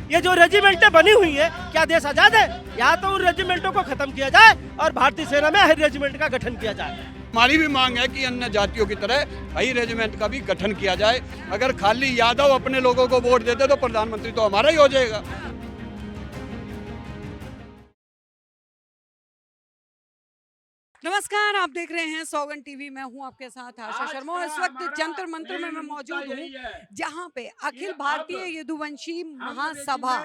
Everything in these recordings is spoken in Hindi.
ये जो रेजिमेंटें बनी हुई है, क्या देश आजाद है? या तो उन रेजिमेंटों को खत्म किया जाए और भारतीय सेना में अहिर रेजिमेंट का गठन किया जाए। हमारी भी मांग है कि अन्य जातियों की तरह अहिर रेजिमेंट का भी गठन किया जाए। अगर खाली यादव अपने लोगों को वोट देते तो प्रधानमंत्री तो हमारा ही हो जाएगा। नमस्कार, आप देख रहे हैं सौगन टीवी। मैं हूं आपके साथ आशा शर्मा और इस वक्त जंतर मंतर में मैं मौजूद हूं, जहां पे अखिल भारतीय यदुवंशी महासभा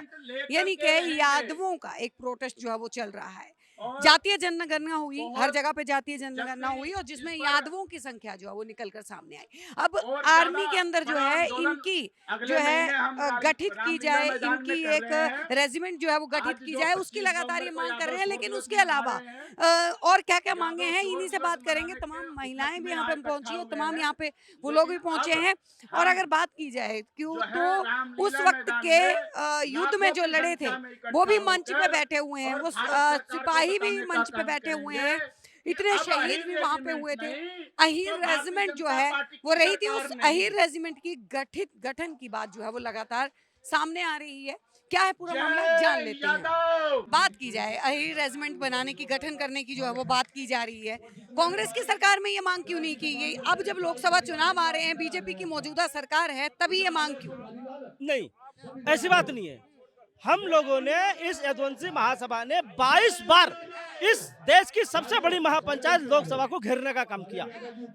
यानी कि यादवों का एक प्रोटेस्ट जो है वो चल रहा है। जातीय जनगणना हुई, हर जगह पे जातीय जनगणना हुई और जिसमें यादवों की संख्या जो है वो निकलकर सामने आई। अब आर्मी के अंदर जो है इनकी जो है गठित की जाए, इनकी एक रेजिमेंट जो है वो गठित की जाए, उसकी लगातार ये मांग कर रहे हैं। लेकिन उसके अलावा और क्या क्या मांगे हैं, इन्हीं से बात करेंगे। तमाम महिलाएं भी यहाँ पे पहुंची है, तमाम यहाँ पे वो लोग भी पहुंचे हैं। और अगर बात की जाए क्यों, तो उस वक्त के युद्ध में जो लड़े थे वो भी मंच पे बैठे हुए हैं, वो सिपाही भी मंच पे बैठे हुए हैं, इतने शहीद भी वहां पे हुए थे। अहिर रेजिमेंट जो है वो रही थी, उस अहिर रेजिमेंट की गठन की बात जो है वो लगातार सामने आ रही है। क्या है पूरा मामला, जान लेते हैं। बात की जाए अहिर रेजिमेंट बनाने की, गठन करने की जो है वो बात की जा रही है। कांग्रेस की सरकार में ये मांग क्यों नहीं की गई? अब जब लोकसभा चुनाव आ रहे हैं, बीजेपी की मौजूदा सरकार है, तभी ये मांग क्यों? नहीं, ऐसी बात नहीं है। हम लोगों ने इस यदुवंशी महासभा ने 22 बार इस देश की सबसे बड़ी महापंचायत लोकसभा को घेरने का काम किया।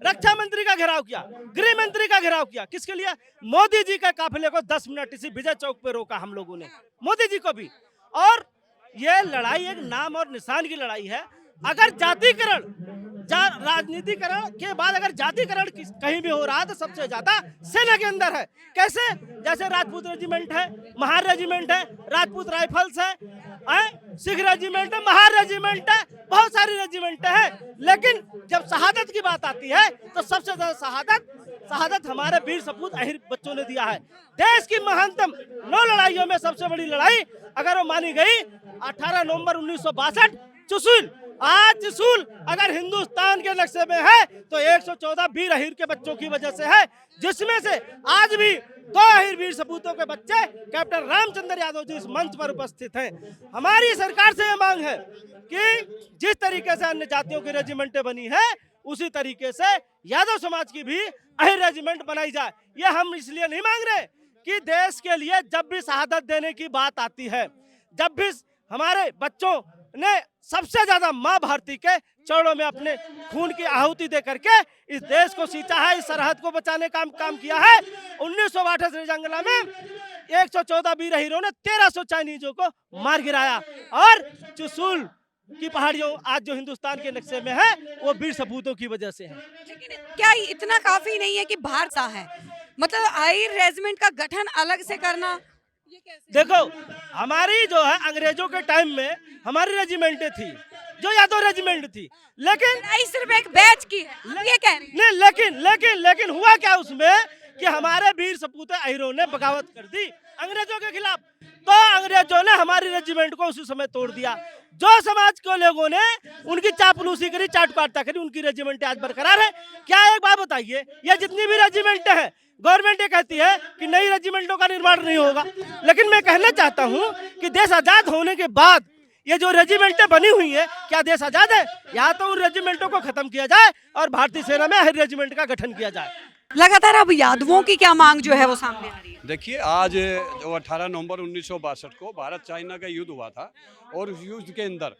रक्षा मंत्री का घेराव किया, गृह मंत्री का घेराव किया। किसके लिए? मोदी जी के काफिले को 10 मिनट इसी विजय चौक पे रोका हम लोगों ने, मोदी जी को भी। और ये लड़ाई एक नाम और निशान की लड़ाई है। अगर जातिकरण, राजनीतिकरण के बाद अगर जातिकरण कहीं भी हो रहा है तो सबसे ज्यादा सेना के अंदर है। कैसे? जैसे राजपूत रेजिमेंट है, महार रेजिमेंट है, राजपूत राइफल्स है, सिख रेजिमेंट है, महार रेजिमेंट है, बहुत सारी रेजिमेंट है। लेकिन जब शहादत की बात आती है तो सबसे ज्यादा शहादत हमारे वीर सपूत अहिर बच्चों ने दिया है। देश की महानतम 9 लड़ाइयों में सबसे बड़ी लड़ाई अगर वो मानी गई 18 नवंबर 1962 चुशूल। आज चुशूल अगर हिंदुस्तान के नक्शे में है तो 114 वीर अहिर के बच्चों की वजह से है, जिसमें से आज भी 2 अहिर वीर सपूतों के बच्चे कैप्टन रामचंद्र यादव जी इस मंच पर उपस्थित हैं। हमारी सरकार से यह मांग है कि जिस तरीके से अन्य जातियों की रेजिमेंटें बनी है, उसी तरीके से यादव समाज की भी अहिर रेजिमेंट बनाई जाए। ये हम इसलिए नहीं मांग रहे कि देश के लिए जब भी शहादत देने की बात आती है, जब भी हमारे बच्चों ने सबसे ज्यादा मां भारती के चरणों में अपने खून की आहुति दे करके इस देश को सींचा है, इस सरहद को बचाने का काम किया है। 1962 रणजंगला में 114 वीर अहिरों ने 1300 चाइनीजों को मार गिराया। और चुशूल की पहाड़ियों आज जो हिंदुस्तान के नक्शे में है वो वीर सपूतों की वजह से है। लेकिन क्या इतना काफी नहीं है कि बाहर सा है? मतलब अहिर रेजिमेंट का गठन अलग से करना, ये कैसे? देखो, हमारी जो है अंग्रेजों के टाइम में हमारी रेजिमेंटें थी जो यादव रेजिमेंट थी, लेकिन सिर्फ एक बैच की है, ये कह रही नहीं, लेकिन हुआ क्या उसमें कि हमारे वीर सपूत अहिरों ने बगावत कर दी अंग्रेजों के खिलाफ। तो अंग्रेजों ने हमारी रेजिमेंट को उसी समय तोड़ दिया। जो समाज के लोगों ने उनकी चापलूसी करी, चाटुकारिता करी, उनकी रेजिमेंट आज बरकरार है। क्या एक बात बताइए, ये जितनी भी रेजिमेंट है, गवर्नमेंट ये कहती है कि नई रेजिमेंटों का निर्माण नहीं होगा, लेकिन मैं कहना चाहता हूं कि देश आजाद होने के बाद ये जो रेजिमेंटें बनी हुई है, क्या देश आजाद है? या तो उन रेजिमेंटों को खत्म किया जाए और भारतीय सेना में अहिर रेजिमेंट का गठन किया जाए। लगातार अब यादवों की क्या मांग जो है वो सामने आ रही है? देखिए, आज जो 18 नवंबर 1962 को भारत चाइना का युद्ध हुआ था और उस युद्ध के अंदर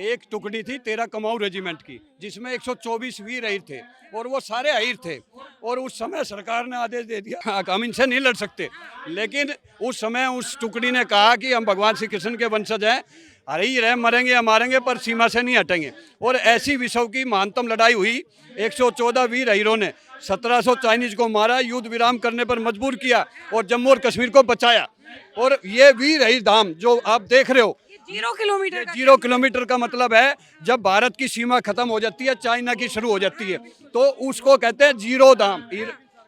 एक टुकड़ी थी 13 कमाऊ रेजिमेंट की, जिसमें 124 वीर अहिर थे और वो सारे अहिर थे। और उस समय सरकार ने आदेश दे दिया हम इनसे नहीं लड़ सकते, लेकिन उस समय उस टुकड़ी ने कहा कि हम भगवान श्री कृष्ण के वंशज हैं, अहिर हैं, मरेंगे या मारेंगे पर सीमा से नहीं हटेंगे। और ऐसी विश्व की महानतम लड़ाई हुई। 114 वीर अहिरों ने 1700 चाइनीज को मारा, युद्ध विराम करने पर मजबूर किया और जम्मू और कश्मीर को बचाया। और ये वीर अहिर धाम जो आप देख रहे हो, 0 किलोमीटर का मतलब है जब भारत की सीमा खत्म हो जाती है, चाइना की शुरू हो जाती है, तो उसको कहते हैं 0 धाम।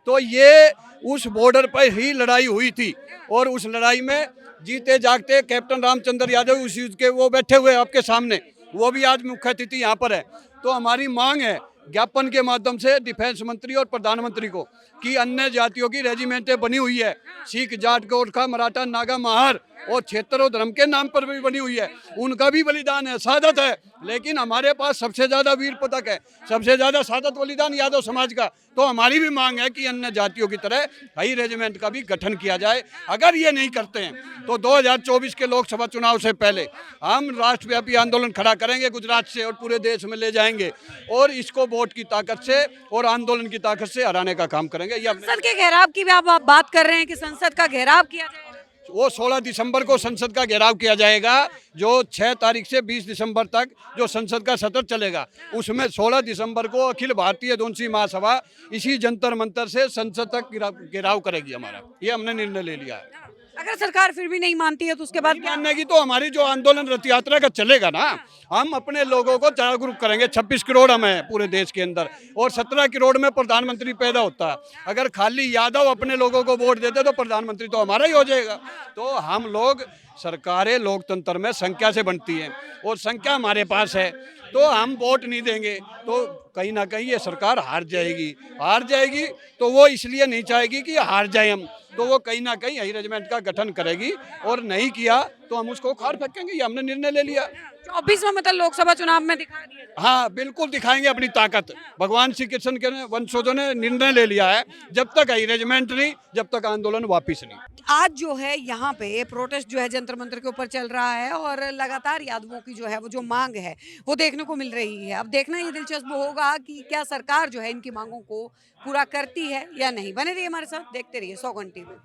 तो ये उस बॉर्डर पर ही लड़ाई हुई थी और उस लड़ाई में जीते जागते कैप्टन रामचंद्र यादव उस युद्ध के वो बैठे हुए आपके सामने, वो भी आज मुख्य अतिथि यहाँ पर है। तो हमारी मांग है ज्ञापन के माध्यम से डिफेंस मंत्री और प्रधानमंत्री को कि अन्य जातियों की रेजिमेंटें बनी हुई है, सिख, जाट, गोरखा, मराठा, नागा, महार और क्षेत्र और धर्म के नाम पर भी बनी हुई है, उनका भी बलिदान है, शहादत है। लेकिन हमारे पास सबसे ज़्यादा वीर पदक है, सबसे ज़्यादा शहादत बलिदान यादव समाज का। तो हमारी भी मांग है कि अन्य जातियों की तरह हाई रेजिमेंट का भी गठन किया जाए। अगर ये नहीं करते हैं तो 2024 के लोकसभा चुनाव से पहले हम राष्ट्रव्यापी आंदोलन खड़ा करेंगे गुजरात से और पूरे देश में ले जाएंगे और इसको वोट की ताकत से और आंदोलन की ताकत से हराने का काम करेंगे। ये संसद के घेराव की भी आप बात कर रहे हैं कि संसद का घेराव किया जाएगा। वो 16 दिसंबर को संसद का घेराव किया जाएगा, जो 6 तारीख से 20 दिसंबर तक जो संसद का सत्र चलेगा, उसमें 16 दिसंबर को अखिल भारतीय एदोनसी महासभा इसी जंतर मंतर से संसद तक घेराव करेगी हमारा। ये हमने निर्णय ले लिया है। अगर सरकार फिर भी नहीं मानती है तो उसके बाद क्या? मानने की तो हमारी जो आंदोलन रथ यात्रा का चलेगा ना, हम अपने लोगों को जागरूक करेंगे। 26 करोड़ हम हैं पूरे देश के अंदर और 17 करोड़ में प्रधानमंत्री पैदा होता है। अगर खाली यादव अपने लोगों को वोट देते तो प्रधानमंत्री तो हमारा ही हो जाएगा। तो हम लोग, सरकारें लोकतंत्र में संख्या से बनती हैं और संख्या हमारे पास है, तो हम वोट नहीं देंगे तो कहीं ना कहीं ये सरकार हार जाएगी। तो वो इसलिए नहीं चाहेगी कि हार जाए हम, तो वो कहीं ना कहीं हाई रेजिमेंट का गठन करेगी और नहीं किया तो हम उसको उखाड़ फेंकेंगे। ये हमने निर्णय ले लिया। 24 में मतलब लोकसभा चुनाव में दिखा दिया। हाँ, बिल्कुल दिखाएंगे अपनी ताकत। भगवान श्री कृष्ण के वंशजों ने निर्णय ले लिया है, जब तक हाई रेजिमेंट नहीं, जब तक आंदोलन वापिस नहीं। आज जो है यहाँ पे प्रोटेस्ट जो है जंतर मंतर के ऊपर चल रहा है और लगातार यादवों की जो है वो जो मांग है वो देखने को मिल रही है। अब देखना ये दिलचस्प होगा कि क्या सरकार जो है इनकी मांगों को पूरा करती है या नहीं। बने रहिए हमारे साथ, देखते रहिए सौगंध टीवी।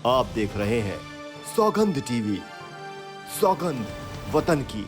आप देख रहे हैं सौगंध टीवी, सौगंध वतन की।